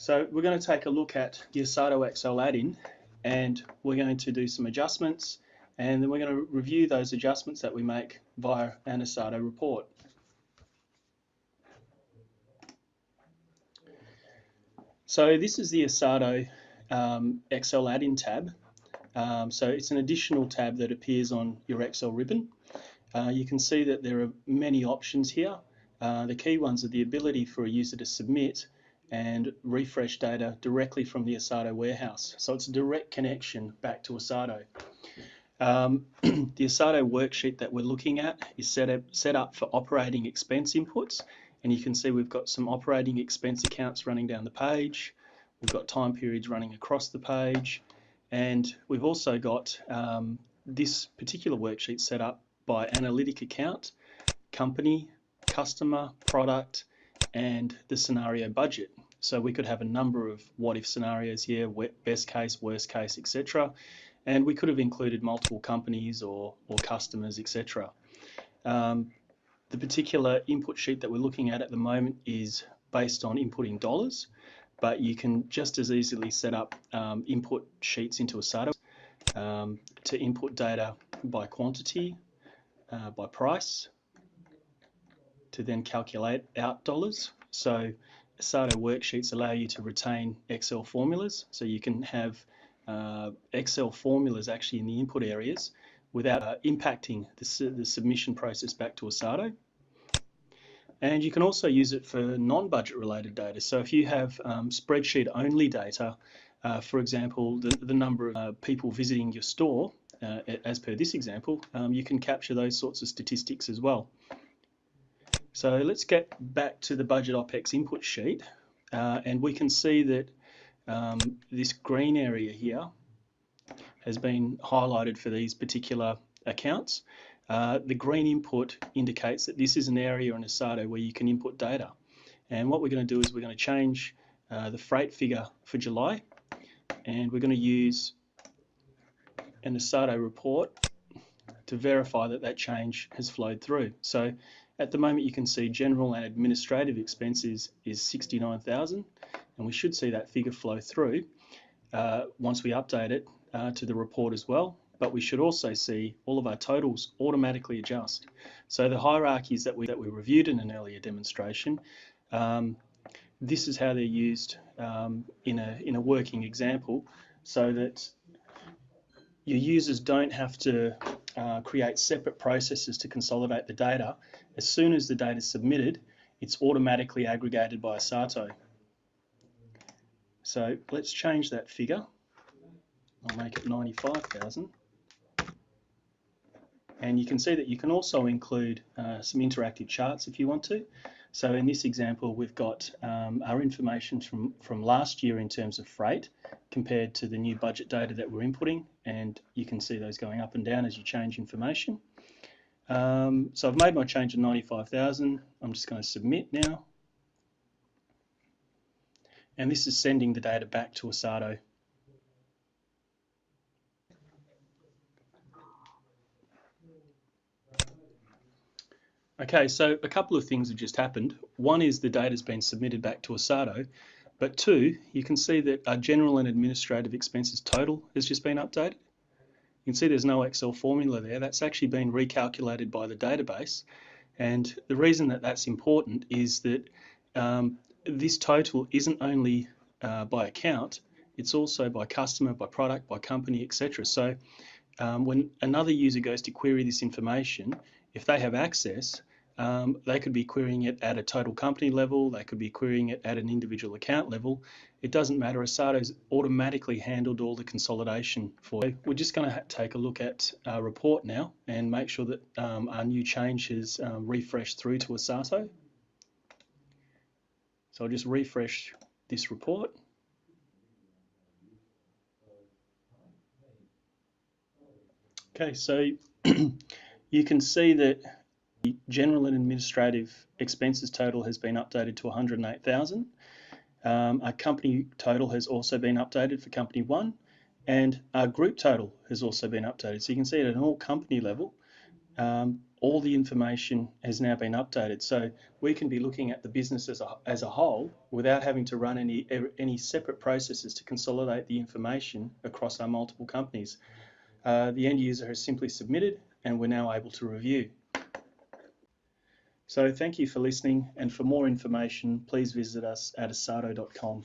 So we're going to take a look at the Essatto Excel Add-In, and we're going to do some adjustments, and then we're going to review those adjustments that we make via an Essatto report. So this is the Essatto Excel Add-In tab. So it's an additional tab that appears on your Excel ribbon. You can see that there are many options here. The key ones are the ability for a user to submit and refresh data directly from the Essatto warehouse. So it's a direct connection back to Essatto. The Essatto worksheet that we're looking at is set up for operating expense inputs, and you can see we've got some operating expense accounts running down the page. We've got time periods running across the page, and we've also got this particular worksheet set up by analytic account, company, customer, product, and the scenario budget. So we could have a number of what-if scenarios here, best case, worst case, etc. And we could have included multiple companies or customers, etc. The particular input sheet that we're looking at the moment is based on inputting dollars, but you can just as easily set up input sheets into Essatto to input data by quantity, by price, to then calculate out dollars. So Essatto worksheets allow you to retain Excel formulas, so you can have Excel formulas actually in the input areas without impacting the submission process back to Essatto. And you can also use it for non-budget related data. So if you have spreadsheet only data, for example, the number of people visiting your store, as per this example, you can capture those sorts of statistics as well. So let's get back to the budget OPEX input sheet, and we can see that this green area here has been highlighted for these particular accounts. The green input indicates that this is an area in Essatto where you can input data. And what we're going to do is we're going to change the freight figure for July, and we're going to use an Essatto report to verify that that change has flowed through. So at the moment you can see general and administrative expenses is 69,000, and we should see that figure flow through once we update it to the report as well. But we should also see all of our totals automatically adjust. So the hierarchies that we reviewed in an earlier demonstration, this is how they're used in a working example, so that your users don't have to create separate processes to consolidate the data. As soon as the data is submitted, it's automatically aggregated by Essatto. So let's change that figure. I'll make it 95,000. And you can see that you can also include some interactive charts if you want to. So in this example, we've got our information from last year in terms of freight compared to the new budget data that we're inputting, and you can see those going up and down as you change information. So I've made my change to 95,000. I'm just going to submit now. And this is sending the data back to Essatto. Okay, so a couple of things have just happened. One is the data's been submitted back to Essatto, but two, you can see that our general and administrative expenses total has just been updated. You can see there's no Excel formula there. That's actually been recalculated by the database. And the reason that that's important is that this total isn't only by account, it's also by customer, by product, by company, etc. So when another user goes to query this information, if they have access, they could be querying it at a total company level, they could be querying it at an individual account level. It doesn't matter. Essatto's automatically handled all the consolidation for you. We're just going to take a look at our report now and make sure that our new change has refreshed through to Essatto. So I'll just refresh this report. Okay, so you can see that the general and administrative expenses total has been updated to 108,000. Our company total has also been updated for company 1, and our group total has also been updated. So you can see at an all company level, all the information has now been updated. So we can be looking at the business as a whole without having to run any separate processes to consolidate the information across our multiple companies. The end user has simply submitted and we're now able to review. So thank you for listening, and for more information please visit us at essatto.com.